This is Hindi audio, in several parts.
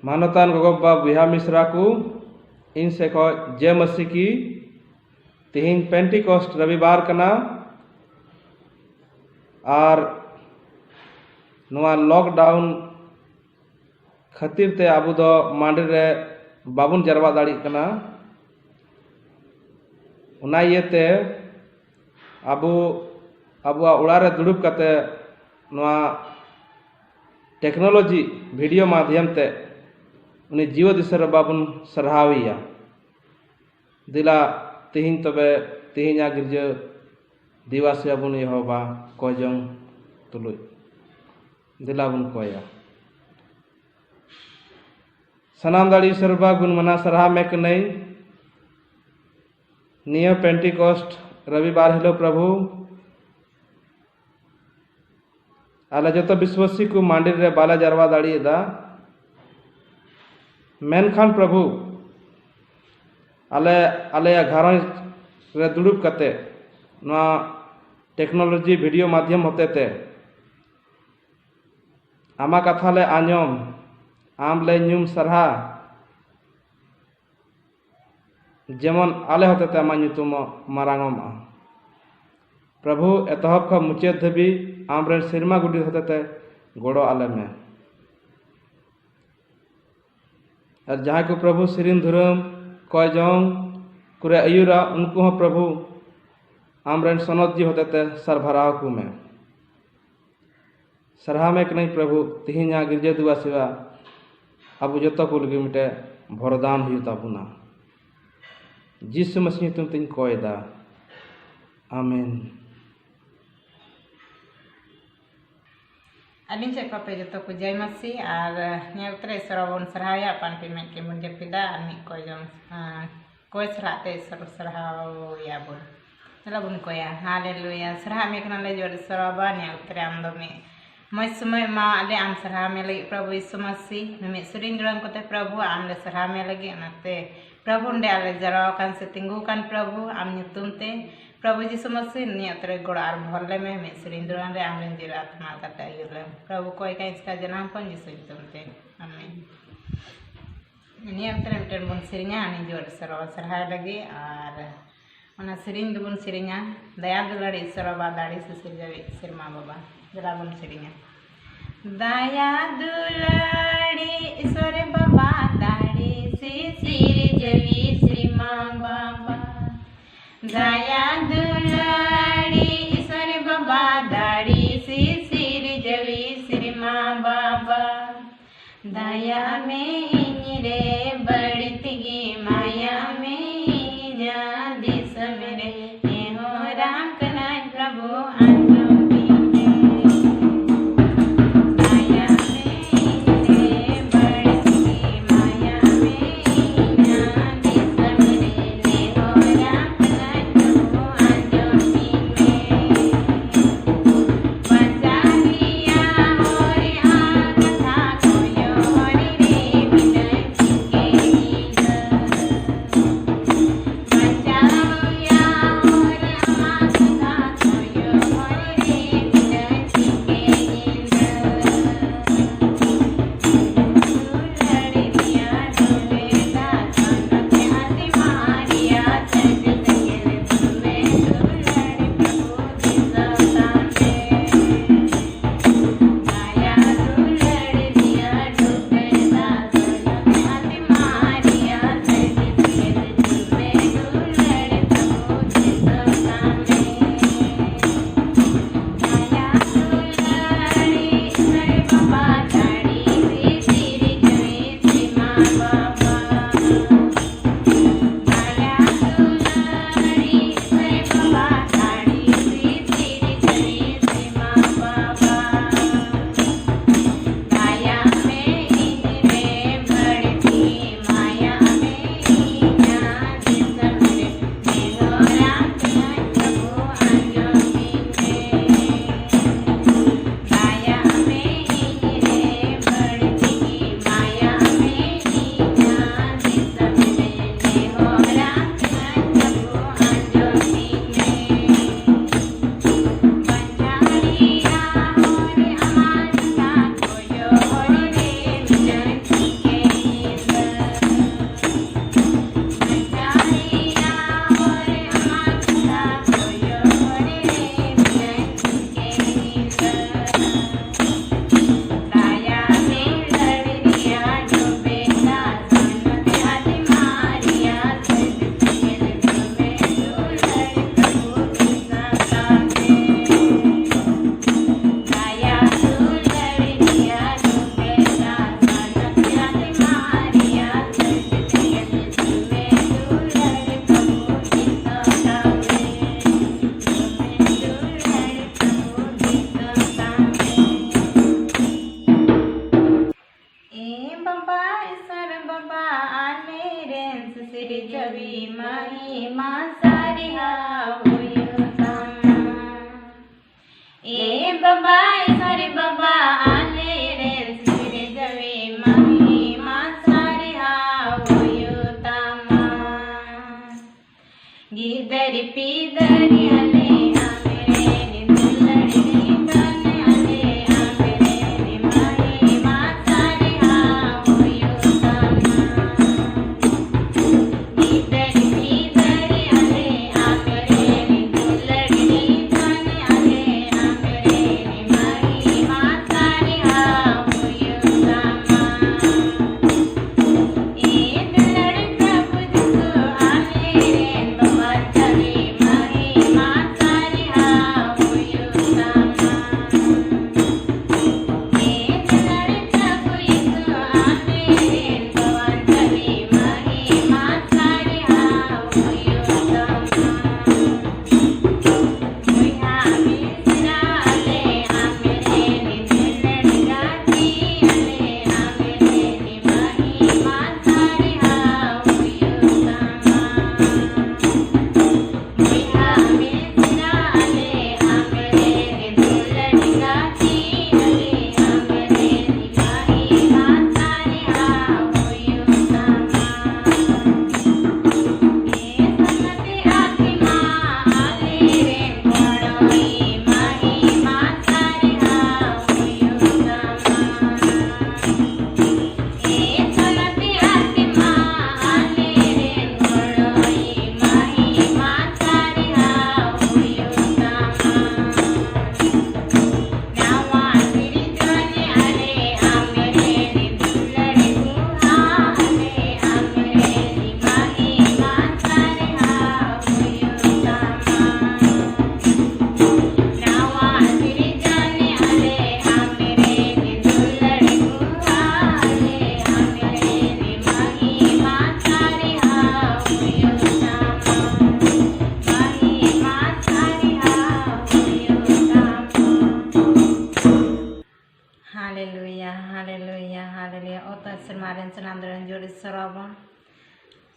मानवतान गोगोबा बुहा मिश्रा को इन से को जय मसीह की तिहिन पेंटिकॉस्ट रविवार कना और लॉकडाउन खातिर ते आबू दो मांडी रे बाबुन जरवा दाड़ी कना उना ये आबू आबुआ उड़ारे दुड़ुब कते नवा टेक्नोलॉजी वीडियो माध्यम ते उन्हें जीव दिसर बाबुन सरहाविया दिला तिहिन तबे तिहिना गिरजा दिवासी बुन यहोवा कोजों तुलुय दिला बुन कोया सनाम दाड़ी सरबा गुन मना सरहा मेक नहीं नियो पेंटिकॉस्ट रविवार हिलो प्रभु आले जो विश्वासी को मांडी रे बाला जरवा दाड़ी दा मेनखान प्रभु आले आले घरज रे दुड़ुब कते नवा टेक्नोलॉजी वीडियो माध्यम होते ते आमा कथा ले आंजम आम ले न्यूम सरहा जेमन आले होते ते आमा ᱧᱩᱛᱩᱢ मारांगमा प्रभु एतहब का मुचाद धबी आमरे सिरमा गुडी होते ते गोड़ो आले में और जहाँ को प्रभु सिरिन धुरम कयजों कुरे अयुरा उनको हो प्रभु आमरे सनद जी होते ते सरभराव को में सरहा में नहीं प्रभु तिहिना गिरजे दुआ सिवा अब जो को लगे मिटे भरदान हुई ताबुना जिसु मसीह तुम तीन कोयदा आमीन अलिन से पापे जो को जय मसीह और नेउत्रे सरवन सरहाया पान पे में के मुंजे पिदा अनि कोई सरहाते सर सरहाव या बोल चला बुन कोया हालेलुया सरहा में कना ले जोड़ सरबा नेउत्रे आम दो में मैं समय मा अले आम सरहा में लगी प्रभु यीशु मसीह में सुरिंद्रम को ते प्रभु आम ले सरहा में लगी अनते प्रभु ने आले जरा कान से तिंगु कान प्रभु आम ᱧᱩᱛᱩᱢ ते प्रभु यीशु मसीह नियतरे गोड़ार भरले में सुरिंद्रन रे आमरे जीव आत्मा कते आयुले प्रभु कोई का इसका जन्म पन यीशु ᱧᱩᱛᱩᱢ ते आमीन नियतरे मिटन बन सिरिnya अनि जोड़ सरवा सरहा लगी और ओना सिरिन दुबन सिरिnya दया दुलाड़ी सरवा दाड़ी से सिरजावी सिरमा बाबा जरा बन सिरिnya दया दुलाड़ी ईश्वर बाबा दाड़ी से सिरजावी सिरमा बाबा दया दुलाड़ी ईश्वर बाबा दाड़ी से सिरजावी सिरमा बाबा दया में रे बढ़ती माया में जादी समेरे हो राम कना प्रभु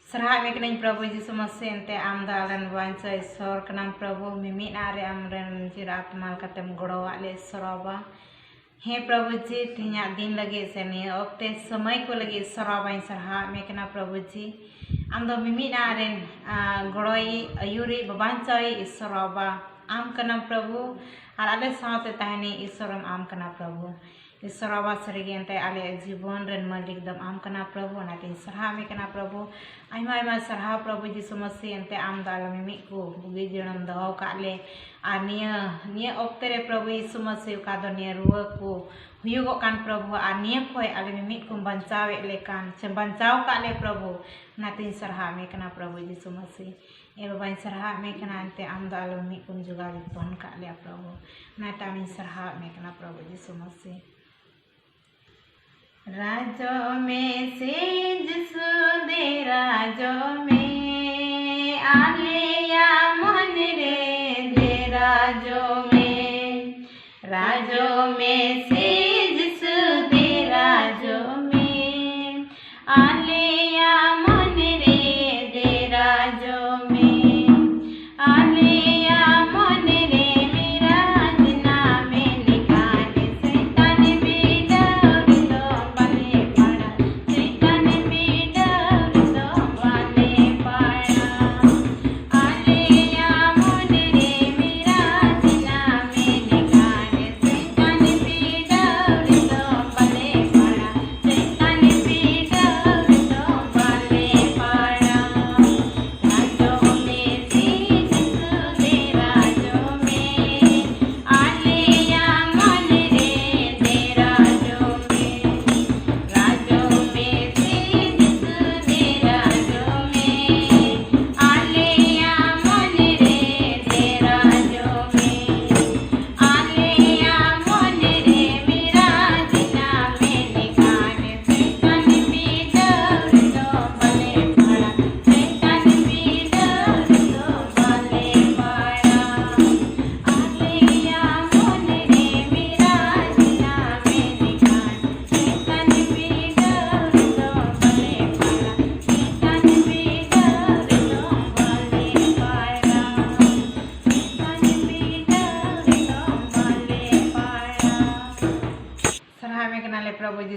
Serah mekening Prabu Yesus Masih ente amda alan wanca isor kenam Prabu mimit are amren jirat mal katem goro ale soroba हे प्रभु जी तिहना दिन लगे सेने ओक्ते समय को लगे सराबाई सरहा मेकना प्रभु जी आम दो मिमिना रेन गड़ोई अयुरी बबांचाई सराबा आम कना प्रभु और आले साथ तहनी ईश्वरम आम कना प्रभु ईश्वरवा सरिगे अंते आले जीवन रेन मालिक दम आम कना प्रभु नाते सरहा मेकना प्रभु आइमा आइमा सरहा प्रभु यीशु मसीह अंते आम दाल मिमि को बुगी जनम दहो काले आ निया ओक्ते रे प्रभु यीशु मसीह का दो निया रुआ को हुयुगो कान प्रभु आ निया खोय आले मिमि को बंचावे लेकान से बंचाव काले प्रभु नाते सरहा मेकना प्रभु यीशु मसीह ए बाबा सरहा मेकना अंते आम दाल मिमि को जुगाली पहन काले प्रभु नाता मी सरहा मेकना प्रभु यीशु मसीह राजों में से जिसु दे राजों में आलिया मन रे दे राजों में से जिसु दे राजों में आलिया मन रे दे राजों में आलिया मन रे मेरा जना में निकाले सैतान भी डर दो बने पड़ा सैतान भी डर दो बने पड़ा आलिया मन रे मेरा जना में निकाले सैतान भी डर दो बने पड़ा सैतान भी डर दो बने पड़ा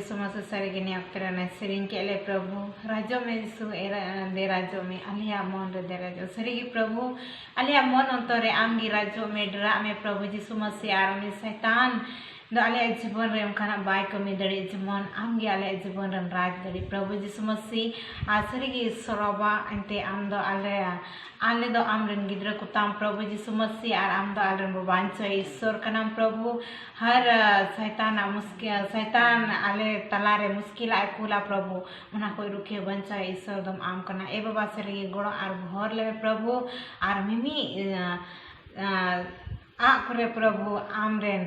यीशु मसीह सरिगे ने अक्तरे ने सेरिंग के ले प्रभु राजो में यीशु एरा दे राजो में अलिया मन रे दे राजो सरिगे प्रभु अलिया मन अंतरे आमगी राजो में डरा में प्रभु यीशु मसीह आर में शैतान दो आले जीवन रे उनका बाय कमी दड़ी जीवन आमगे आले जीवन रे राज दड़ी प्रभु यीशु मसीह आसरिगे सरबा अंते आम दो आले दो आम रन गिद्र को ताम प्रभु यीशु मसीह आर आम दो आले रन बांचो ईश्वर कनाम प्रभु हर शैतान आले तलारे मुश्किल आय कुला प्रभु उना कोई रुके बंचा ईश्वर दम आम कना ए बाबा सरिगे गोड़ो आर भर ले प्रभु आर मिमी आ करे प्रभु आम रेन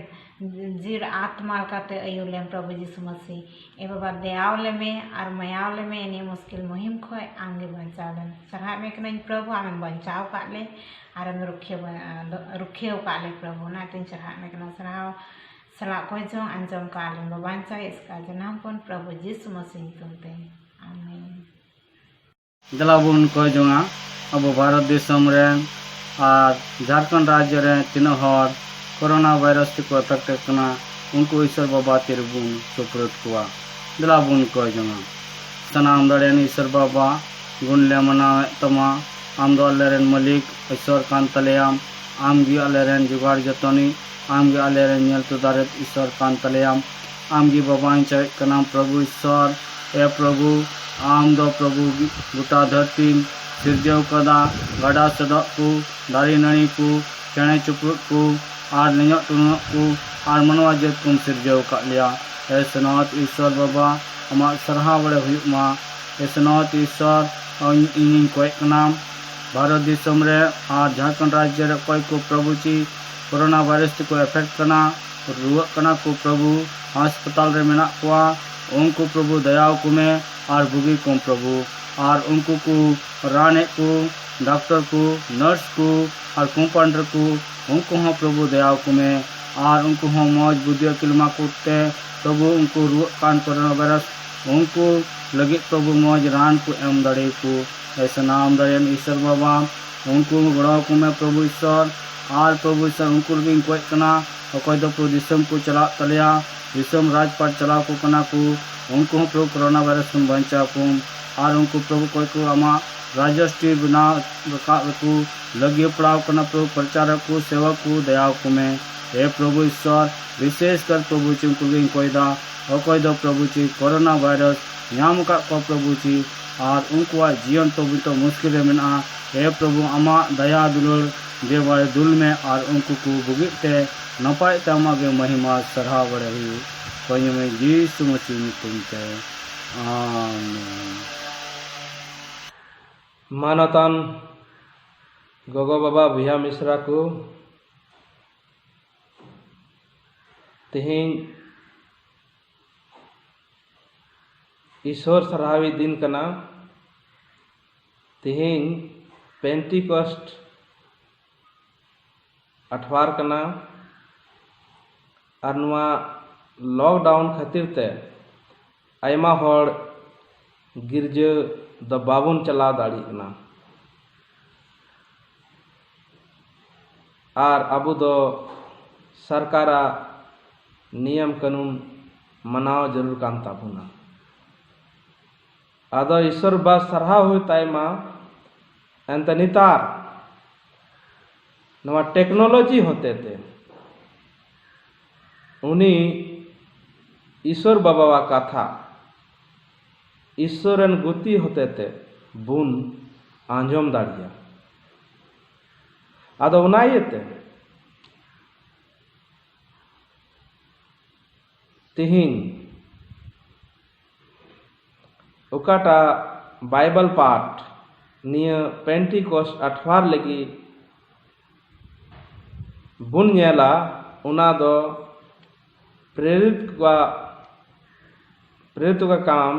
जीर आत्मा काते अयुलेम प्रभु यीशु मसीह ए बाबा दयावले में और मयावले में इन्हीं मुश्किल मुहिम खोए आंगे बचावले सरहा में कन प्रभु आम बचाव काले और हम रुखे काले प्रभु ना तीन सरहा में कन सरहा सला कोई जो अंजम काले बचाव इसका जनाम पन प्रभु यीशु मसीह तुमते आमीन दलाबुन कोई जोंगा अब भारत देशम रे और झारखंड राज्य रे तीनों हर कोरोना वायरस को अफेक्ट करना उनको ईश्वर बाबा तिरबुन सुप्रत कुआ दलाबुन को जोंगा सनाम दड़ेन ईश्वर बाबा गुण ले मना तमा आम दो अल्लेरेन मलिक ईश्वर कान तलेयाम आम गी अल्लेरेन जुगाड़ जतनी आम गी अल्लेरेन नेल तुदारत ईश्वर कान तलेयाम आम गी बाबा चाहे कनाम प्रभु ईश्वर ए प्रभु आम दो प्रभु गोटा धरती सिरजव कदा गड़ा सदक को दारी नणी को चेणे चुपड़ को और नियो टुनो को और मनवा जत कुम सिरजव का लिया ए सनात ईश्वर बाबा अमा सरहा बड़े हुयुमा ए सनात ईश्वर इन कोई नाम भारत दिसम रे और झारखंड राज्य रे कोई को प्रभु ची कोरोना वायरस को एफेक्ट करना रुआ कना को प्रभु अस्पताल रे मेना कुआ उनको प्रभु दयाव को में और बुगी को प्रभु और उनको को राने को डॉक्टर को नर्स को और कंपाउंडर को उनको हाँ प्रभु दयाव को में और उनको हाँ मौज बुद्धिया किलमा कोते प्रभु उनको कान कोरोना वायरस उनको लगे प्रभु मौज रान को एम दड़े को ऐसा नाम दड़े ईश्वर बाबा उनको गड़ाव को में प्रभु ईश्वर और प्रभु ईश्वर उनको लगे कोई कना और दो प्रभु दिसम को चला तलिया दिसम राजपाट चला को कना को उनको हाँ प्रभु कोरोना वायरस को बचा को और उनको प्रभु कोई को आमा राजस्ट्री बना को लगे पड़ाव करना प्रभु प्रचारक को सेवक को दयाव को में हे प्रभु ईश्वर विशेष कर प्रभु ची उनको कोई दा और कोई दो प्रभु ची कोरोना वायरस नाम का को प्रभु ची और उनको जीवन तो मुश्किल में हे प्रभु आमा दया दुलर देवाले दुल में और उनको को बुगिते नपाय तमा के महिमा सरहा बड़े हुई कोई में यीशु मसीह तुमते आमीन मानतान गोगो बाबा भैया मिश्रा को तेहें ईश्वर सराहवी दिन कना तेहें पेंटिकॉस्ट अठवार कना और नुआ लॉकडाउन खातिर ते आयमा हर गिरजे द बाबुन चला दाड़ी कना और अबू दो सरकारा नियम कानून मनाव जरूर कान ताबुना आदो ईश्वर बस सरहा हुई ताइमा एंत नितार नवा टेक्नोलॉजी होते थे उन्हीं ईश्वर बाबा कथा ईश्वरन गुती होते थे बुन आंजम दाड़िया आदो उनाइते तिहिन उकाटा बाइबल पाठ निय पेंटिकॉस्ट अठवार लगी बुन नेला उना दो प्रेरित का काम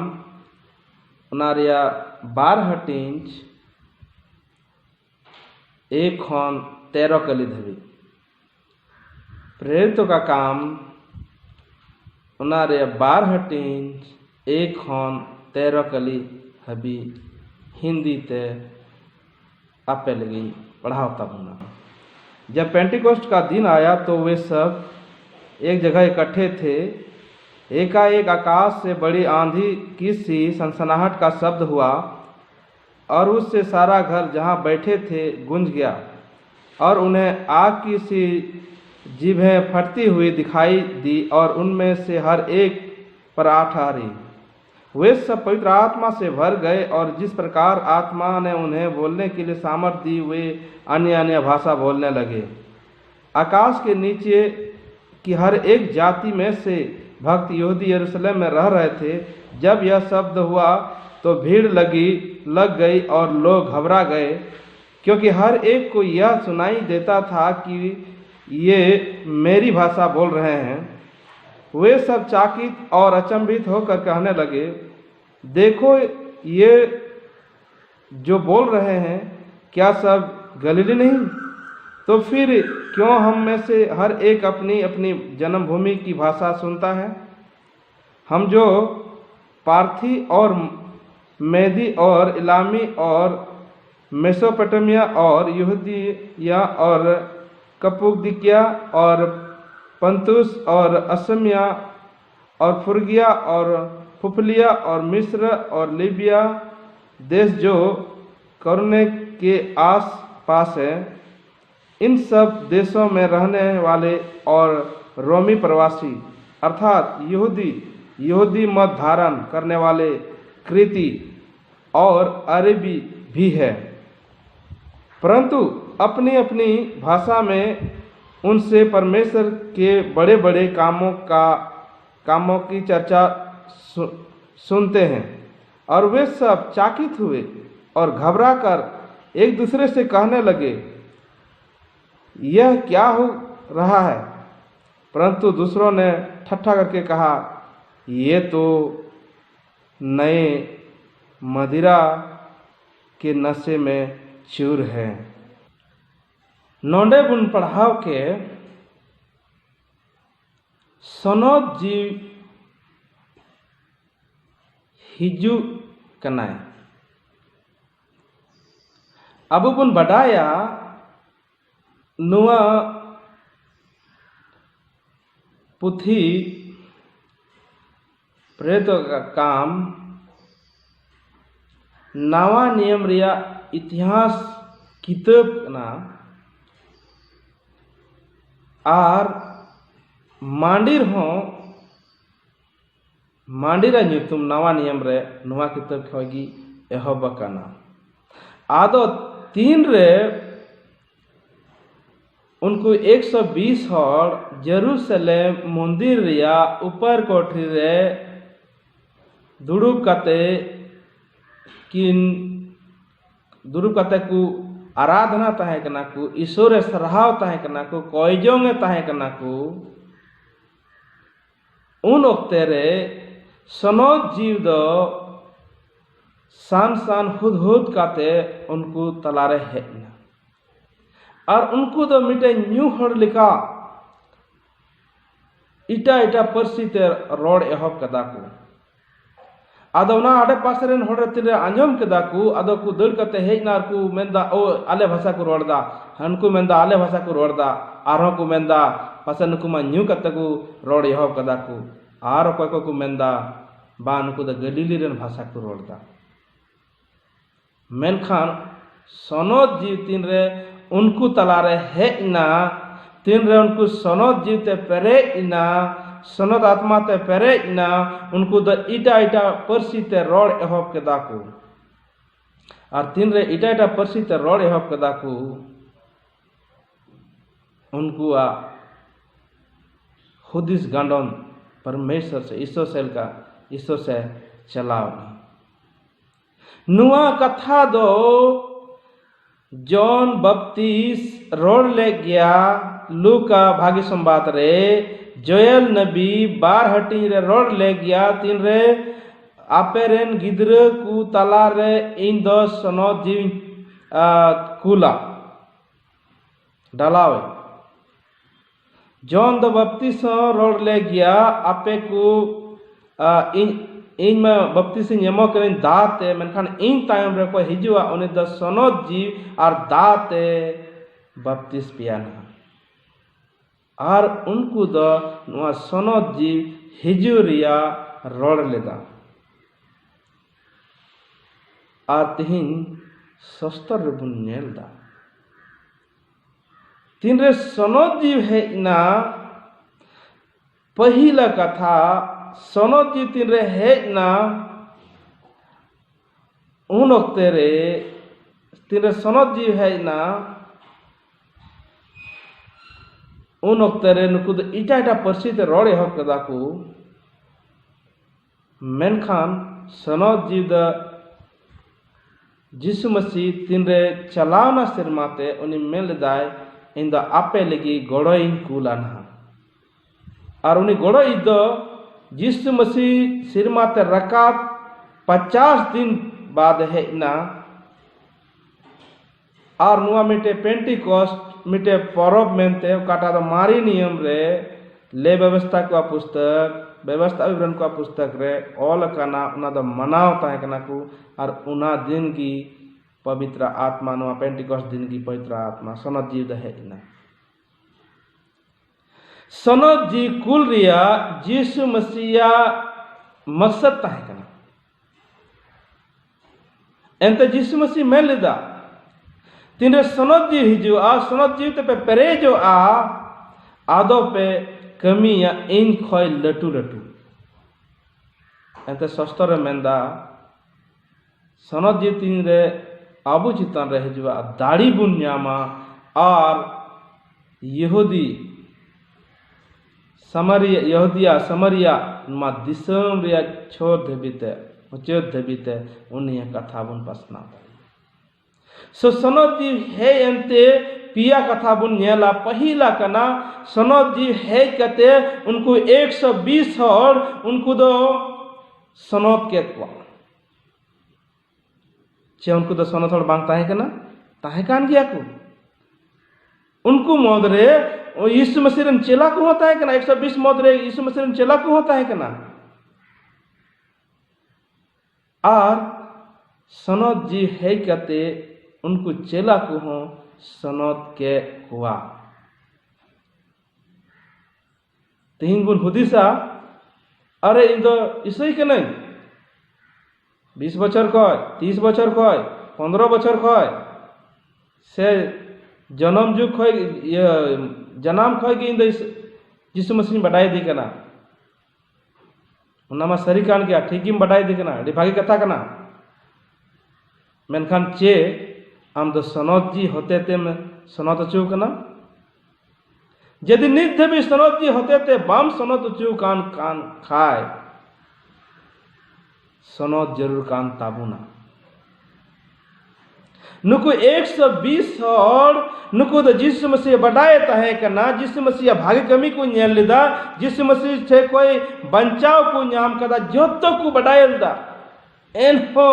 उनारिया 12 इंच 1-13 कली धरी प्रेरित का काम उनारिया 12 इंच 1-13 कली हबी हिंदी ते आपे लगी पढ़ावता बुना। जब पेंटिकोस्ट का दिन आया तो वे सब एक जगह इकट्ठे थे एकाएक आकाश से बड़ी आंधी की सी सनसनाहट का शब्द हुआ और उससे सारा घर जहाँ बैठे थे गूंज गया और उन्हें आग की सी जीभें फटती हुई दिखाई दी और उनमें से हर एक पर आ ठहरी। वे सब पवित्र आत्मा से भर गए और जिस प्रकार आत्मा ने उन्हें बोलने के लिए सामर्थ्य दी वे अन्य अन्य भाषा बोलने लगे। आकाश के नीचे की हर एक जाति में से भक्त यहूदी यरूशलेम में रह रहे थे। जब यह शब्द हुआ तो भीड़ लग गई और लोग घबरा गए, क्योंकि हर एक को यह सुनाई देता था कि ये मेरी भाषा बोल रहे हैं। वे सब चकित और अचंभित होकर कहने लगे, देखो ये जो बोल रहे हैं क्या सब गलीली नहीं? तो फिर क्यों हम में से हर एक अपनी अपनी जन्मभूमि की भाषा सुनता है? हम जो पार्थी और मेदी और इलामी और मेसोपोटामिया और यहूदिया और कप्पदोकिया और पंतुस और असमिया और फ्रुगिया और पुफलिया और मिस्र और लीबिया देश जो कुरने के आस पास है, इन सब देशों में रहने वाले और रोमी प्रवासी अर्थात यहूदी मत धारण करने वाले क्रेती और अरबी भी है, परंतु अपनी अपनी भाषा में उनसे परमेश्वर के बड़े बड़े कामों की चर्चा सुनते हैं। और वे सब चकित हुए और घबरा कर एक दूसरे से कहने लगे, यह क्या हो रहा है? परंतु दूसरों ने ठट्ठा करके कहा, ये तो नए मदिरा के नशे में चूर है। नोंडे बुन पढ़ाव के सनोद जीव हिजू कनाय अब बुन बडाया नुआ पुथी प्रेतो का काम नवा नियम रिया इतिहास किताब कना आर मांडीर हों मांडीरा ᱧᱩᱛᱩᱢ नवा नियम रे नुआ किताब खोगी एहब कना आदो तीन रे उनको 120 हर जेरूसलेम मंदिर रिया ऊपर कोठरी रे दुड़ुब कते को आराधना तहे कना को ईश्वर सराहाव तहे कना को कयजोंगे तहे कना को उन ओक्ते रे सनोद जीव दो सान हुद काते उनको तलारे हेना और उनको तो मिटे न्यू हर लिखा इटा परसी ते रोड एहब कदा को आदो ना आडे पास रेन हर तिरे आंजम कदा को आदो को दड़ कते हेजना को मेंदा ओ आले भाषा को रोडदा हनको मेंदा आले भाषा को रोडदा आरो को मेंदा पासन को मा न्यू कते को रोड एहब कदा को आर को मेंदा बान को द गलीली रेन भाषा को रोडदा मेनखान सनोद जीव तीन रे उनको तलारे हेना तीन रे उनको सनोद जीव ते पेरे इना सनोद आत्मा ते पेरे इना उनको द इटा परसी ते रोड एहब के दाकू और तीन रे इटा परसी ते रोड एहब के दाकू उनको हुदिस गांडोन परमेश्वर से ईश्वर से चलाओ नुआ कथा दो जॉन बपतिस रोड ले गया लूका भागी संबाद रे जोयल नबी बार हटी रे रोड ले गया तीन रे आपेरेन गिद्र को तला रे इन दो सनोद जीव कुला डालावे जॉन द बपतिस रोड ले गया आपे को इन में बपतिस एमो करें दाते मेनखान इन तायम रे को हिजुआ उनि द सनोद जीव और दाते बपतिस पियाना और उनको द नुआ सनोद जीव हिजू रिया रड़ लेदा और तिहिं सस्तर रेबुन नेलदा तीन रे सनद जीव हेजना पहिला कथा सनद जीव तीन रे हेजना उन वक्ते रे तीन रे सनद जीव हेजना उन वक्ते रे नुकु दो इटा इटा परसी ते रड़ एहब कदा को मेनखान सनद जीव द जिसु मसीह तीन रे चलावना सिरमाते उनी मेल दाय इन द आपे लगी गड़ो इन कूलान और उनी गड़ो इन दो जिसु मसीह सिरमाते रकात 50 दिन बाद है ना और नुआ मिटे पेंटिकॉस्ट मिटे परब मेनते काटा दो मारी नियम रे ले व्यवस्था को पुस्तक व्यवस्था विवरण को पुस्तक रे ऑल काना उना द मनाव ताहे कना को और उना दिन की पवित्र आत्मा नुआ पेंटिकॉस्ट दिन की पवित्र आत्मा सनद जीव द है ना सनद जी कुल रिया यीशु मसीहा मकसद ताहे कना एंते यीशु मसीह में लेदा तीन रे सनद जीव हिजू आ सनद जीव ते पे पेरेजो आ आदो पे कमी या इन खोय लटू लटू एंते सस्तर मेंदा सनद जीव तीन रे आबू चितान रे हिजू आ दाड़ी बुन न्यामा और यहूदी समरिया मा दिसम रे छोड़ देबिते मुचोद देबिते उन्हीं कथा बुन पसना सो सनद जीव है एंते पिया कथा बुन नेला पहिला कना सनद जीव है कते उनको 120 और उनको दो सनद के को चे उनको दो सनद और बांग ताहे कना ताहे कान गया को उनको मोदरे यीशु मसीह रन चेला को होता है कना 120 मोदरे यीशु मसीह रन चेला को होता है कना और सनद जीव है कते उनको चेला को हो सनद के हुआ तीन गुण हुदिसा अरे इन दो इसई के नहीं 20 बछर कय 30 बछर कय 15 बछर कय से जन्म जुग कय जन्म कय कि इन दो यीशु मसीह बढ़ाई दी कना उनमा सरी कान गया ठीक ही बढ़ाई दी कना डी भागी कथा कना मेनखान चे आम दो सनद जी होते ते में सनद चू कना यदि नित भी सनद जी होते ते बाम सनद चू कान कान खाए सनद जरूर कान ताबुना नुको 120 और नुको द यीशु मसीह बढ़ाए ताहे कना यीशु मसीह भागे कमी को नेल लिदा यीशु मसीह से कोई बंचाव को नाम कदा जोतो को बढ़ाए लिदा एनहो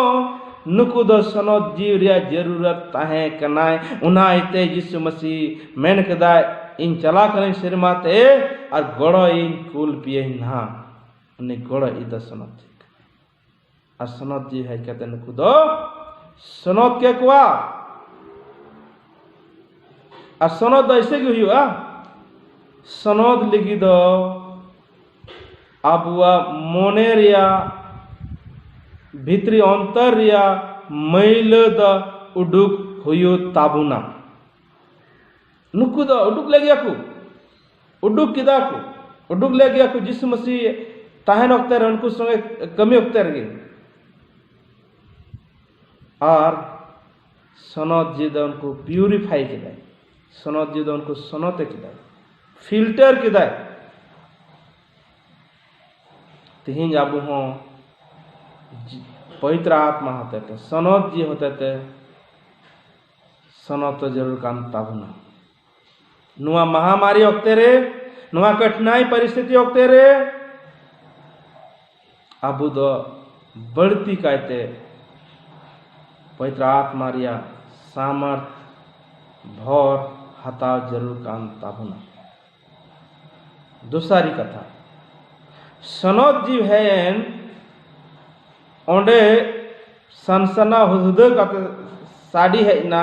नुकु दो सनद जीव रिया जरूरत ताहे कनाय उनाइते यीशु मसीह मेन कदा इन चला कने सिरमाते और गड़ो इन कुल पिए ना उन्हें गड़ो इद सनद और सनद जीव है कहते नुकु दो सनद के कुआ और सनद ऐसे की हुआ सनद लिखी दो आबुआ मोनेरिया भीतरी अंतर रिया मैल द उडुक हुयो ताबुना नुकु द उडुक ले गया को उडुक किदा को उडुक ले गया को यीशु मसीह ताहन वक्त रे उनको संगे कमी वक्त रे और सनद जी द उनको प्यूरिफाई किदा सनद जी द उनको सनते किदा फिल्टर किदा तिहिं जाबू हो पवित्र आत्मा होते थे सनद जी होते थे सनद तो जरूर काम ताबुना नुआ महामारी वक्ते रे नुआ कठिनाई परिस्थिति वक्ते रे अबू दो बढ़ती कहते पवित्र आत्मा रिया सामर्थ भौर हताव जरूर काम ताबुना दूसरी कथा सनद जीव है ओंडे सनसना हुदुद का साड़ी है ना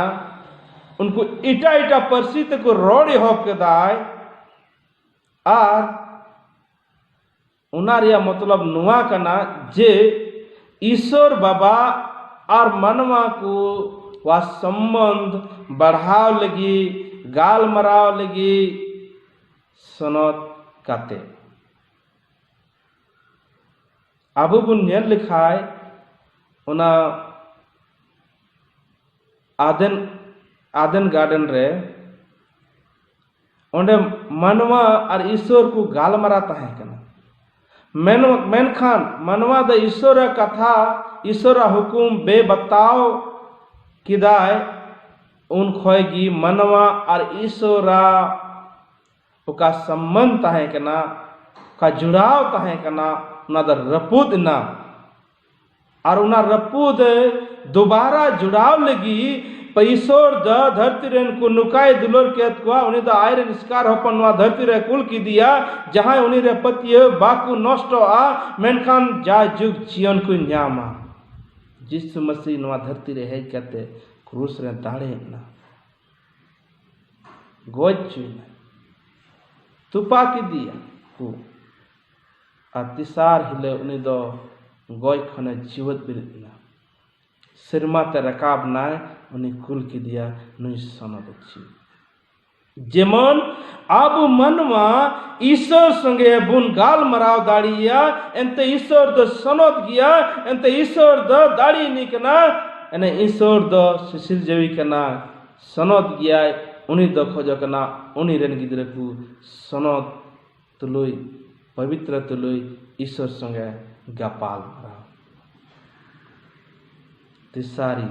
उनको इटा इटा परसित को रोड़ी होप के दाय और उना रिया मतलब नुआ कना जे ईश्वर बाबा और मनवा को वा संबंध बढ़ाव लगी गालमराव लगी सनत काते आबो बुन नेल लिखाय उना आदन गार्डन रे ओंडे मनवा और ईश्वर को गालमरा ताहे कना मेनखान मनवा द ईश्वर कथा ईश्वर हुकुम बेबताव किदाय उन खोएगी मनवा और ईश्वर का संबंध ताहे कना का जुड़ाव ताहे कना उना द रपूद ना और उना रपूद दोबारा जुड़ाव लगी पैसोर द धरती रेन को नुकाय दुलोर के अतवा उन्हें द आयरे निस्कार होपन नुआ धरती रे कुल की दिया जहां उन्हें रे पतिये बाकू नष्ट आ मेनखान जा जुग जीवन को न्यामा जिस मसीह नुआ धरती रे है कहते क्रूस रे दाड़े ना गोच तुपा की दिया को अतिसार हिले उन्हें दो गोय खने जीवत बिरना सिरमा ते रकाब नाय उन्हें कुल की दिया नुई सनद अच्छी जेमन आबु मनवा ईश्वर संगे बुन गाल मराव दाड़िया एंते ईश्वर द सनद गया एंते ईश्वर द दाड़ी निकना एने ईश्वर द सुशील जेवी कना सनद गया उन्हीं द खोजो कना उन्हीं रेन गिदरे को सनद तुलुई पवित्र तुलुई ईश्वर संगे गपाल मराव तिसारी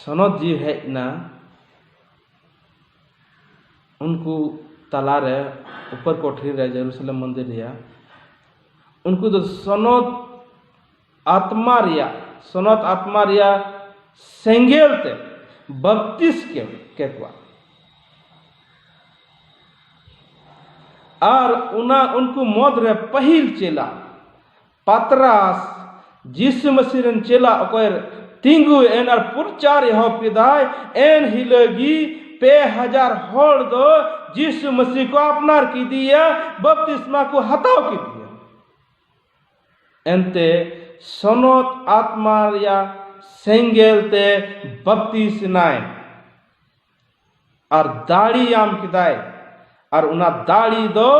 सनद जीव है ना उनको तला रे ऊपर कोठरी रे जेरूसलम मंदिर रिया उनको तो सनद आत्मा रिया सेंगेल ते बत्तीस के केतवा और उनको मौत रे पहिल चेला पात्रास जिसु मसीह रन चेला ओकर तिंगु एन और पुरचार यह पिदाय एन हिलगी पे 1000 होड़ दो जिसु मसीह को अपनार की दिया बपतिस्मा को हटाव की दिया एंते सनत आत्मा या सेंगेल ते बपतिस नाय और दाढ़ी आम किदाय और उना दाढ़ी दो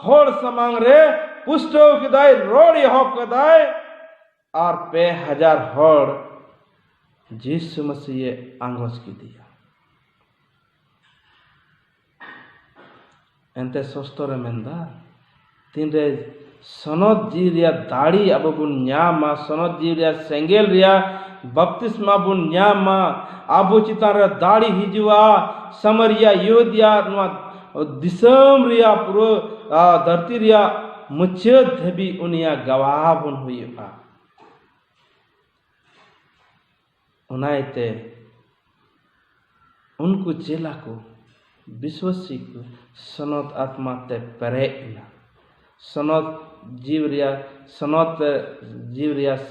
होड़ समांग रे पुष्टो किदाय रोड यह किदाय और पे 1000 होड़ जिसु मसीह आंगोस की दिया एंते सोस्तोरे मेंदा तीन रे सनद जी रिया दाड़ी अब बुन न्यामा सनद जी रिया सेंगेल रिया बपतिस्मा बुन न्यामा आबो चिता रे दाड़ी हिजुआ समरिया योदिया नुआ दिसम रिया पुरो धरती रिया मुच्छे धबी उनिया गवाह बुन हुईबा उनाइते उनको चेला को विश्वासी को सनत आत्मा ते परेना सनत जीव रिया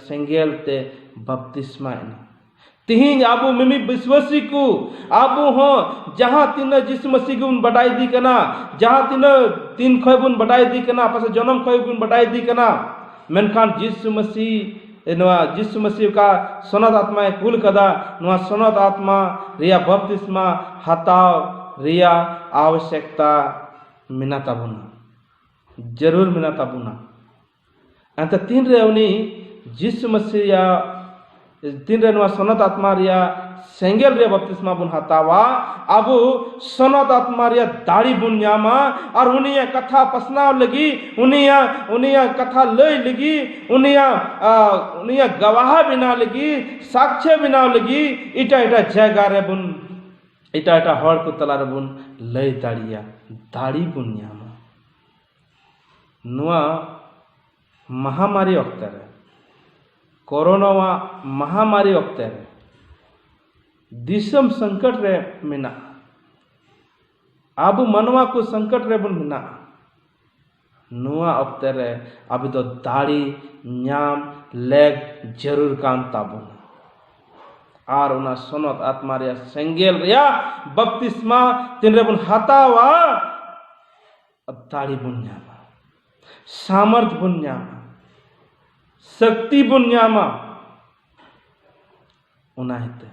सेंगेल ते बपतिस्मा ना तिहिं आबू मिमी विश्वासी को आबू हो जहां तीन जिसु मसीह गुन बढ़ाई दी कना जहां तीन खोय बुन बढ़ाई दी कना पास जन्म खोय बुन बढ़ाई दी कना मेनखान जिसु मसीह जिसु मसीह का सनद आत्मा कुल कदा नुआ सनद आत्मा रिया बपतिस्मा हताव रिया आवश्यकता मिनाता बुना जरूर मिनाता बुना अंत तीन रे उनी जिसु मसीह तीन रे नुआ सनद आत्मा रिया सेंगेल रिया बपतिस्मा बुन हतावा अब सनद आत्मा रिया दाढ़ी बुन न्यामा और उनिया कथा पसनाव लगी उनिया कथा लय लगी उनिया गवाह बिना लगी साक्ष्य बिना लगी इटा जगह रे बुन इटा हड़ को तला रे बुन लय दाड़िया दाढ़ी बुन न्यामा नुआ महामारी अक्ते रे कोरोना महामारी अक्ते रे दिसम संकट रे मिना अब मनवा को संकट रे बुन मिना नुआ अक्ते रे अब तो दाढ़ी न्याम लेग जरूर काम ताबुन और उना सनत आत्मा रे सेंगेल रिया बपतिस्मा तीन रे बुन हतावा दाड़ी बन नामा सामर्थ बन नामा शक्ति बन नामा उना हिते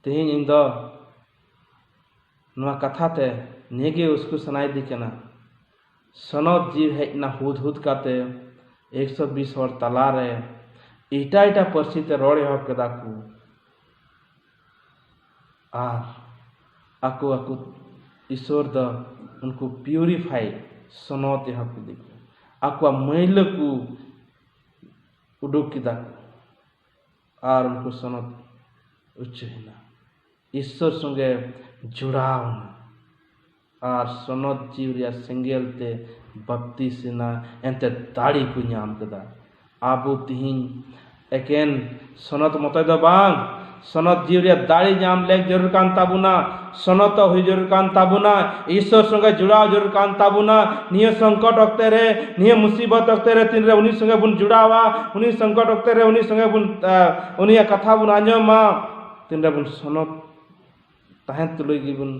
तेहिं इन दो नवा कथा ते नेगे उसको सुनाई दी केना सनद जीव हेजना हुद हुद काते 120 हर तला रे इटा इटा परसी ते रोड़े हक कदा को आको आको ईश्वर द उनको प्यूरिफाई सनोते हक दिको आको मैल को उडुक किदा और उनको सनद उच्च हिना ईश्वर संगे जुड़ावना और सनद जीव या सेंगेल ते बपतिस्मा एंते दाड़ी को नाम कदा आबो तिहिं एकेन सनद मते द बांग सनद जीव या दाड़ी नाम लेक जरूर कान ताबुना सनत हुई जरूर कान ताबुना ईश्वर संगे जुड़ाव जरूर कान ताबुना निय संकट अक्ते रे निय मुसीबत अक्ते रे तिन रे उनी संगे बुन जुड़ावा उनी संकट अक्ते रे उनी संगे बुन उनी कथा बुन आंजमा तिन रे बुन सनद ताहें तुलुई गी बुन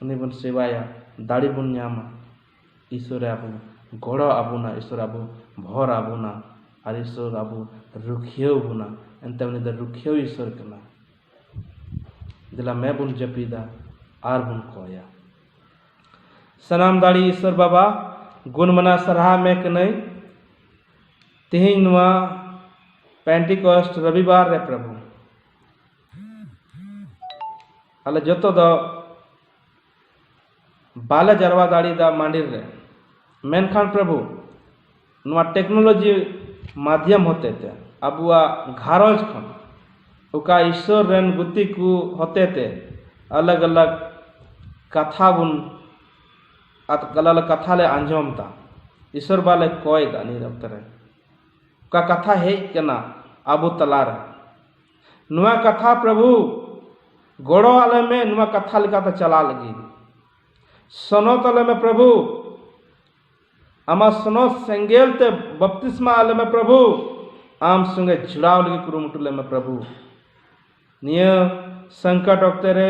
उनी बुन सेवाया दाड़ी बुन नामा ईश्वर आबो गड़ आबुना ईश्वर आबो भर आबुना और ईश्वर आबो रुखियो बुना एंते उनी द रुखियो ईश्वर कना दिला मैं बुन जपीदा आर बुन कोया सनाम दाड़ी ईश्वर बाबा गुण मना सरहा में कनई तिहिं नुआ पेंटिकॉस्ट रविवार रे प्रभु अले जतो द बाला जरवा दाड़ी दा मांडिर रे मेनखान प्रभु नुआ टेक्नोलॉजी माध्यम होते थे अबुआ घारोज खन उका ईश्वर रेन गुत्ती को होते थे अलग अलग कथा बुन अलग कथा ले अंजम ता ईश्वर बाले कोय दा निरंतर का कथा है केना अबु तलार नुआ कथा प्रभु गोड़ो आले में नुआ कथा लिखा तो चला लगी सनो तले में प्रभु आमा सनो सेंगेल ते बपतिस्मा आले में प्रभु आम संगे जुड़ाव लगी कुरुमुटुले में प्रभु निय संकट ओक्ते रे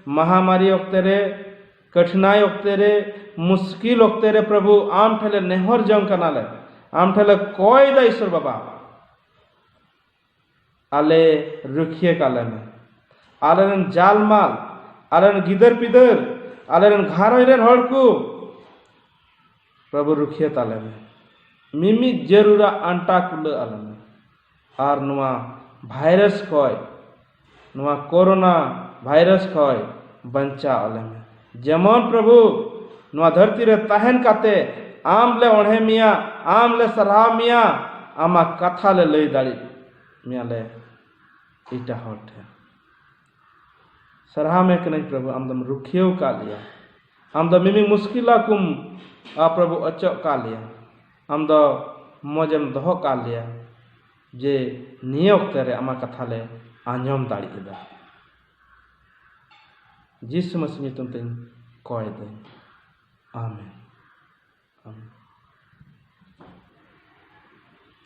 महामारी ओक्ते रे कठिनाई ओक्ते रे मुश्किल ओक्ते रे प्रभु आम ठेले नेहर जंग कनाले आम ठेले कोई दा ईश्वर बाबा आले रुखिए काले में आलेन जालमाल आलेन गिदर पिदर आलेन घारोइरेन हड़कू प्रभु रुखिए ताले में मिमी जरूरा अंटा कुल आले में और नुआ भाइरस खोय नुआ कोरोना भाइरस खोय बंचा आले में जेमन प्रभु नुआ धरती रे तहन काते आम ले ओढ़े मिया आम ले सरहा मिया आमा कथा ले लई दाड़ी मिया ले इटा हट है सरहा में कने प्रभु आमदम रुखियो का लिया आमद मिमी मुश्किला कुम आ प्रभु अचो का लिया आमद मजम दहो का लिया जे नियोग तेरे आमा कथा ले आंजम दाड़ी केदा जिस मसीह तुम तेन कोय दे आमीन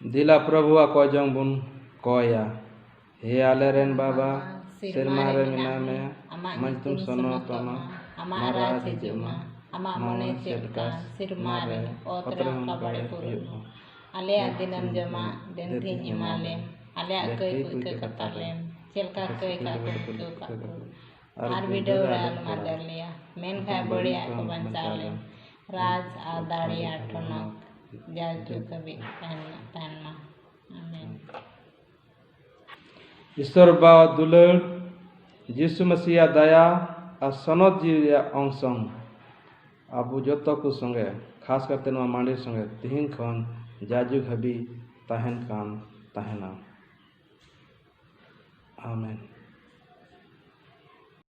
दिला प्रभु आ कोय जंग बुन कोया हे आले रेन बाबा सिरमा रे मिना में मन तुम सनो तमा हमारा हिजुमा अमा मने चेलका सिरमा रे ओतरे का बड़े पुरु आले दिनम जमा दिन थी हिमाले आले कई कुई कताले चेलका कई का कुतो का आर वीडियो राल मादर लिया मेन खा बढ़िया को बंचाले राज आ दाढ़ी आठनक जाजू कभी पहनना आमीन ईश्वर बा दुलर यीशु मसीह दया आ सनद जीव अंशं आबू जत को संगे खास करते नवा मांडीर संगे तिहिं खन जाजू हबी तहन कान तहना आमीन।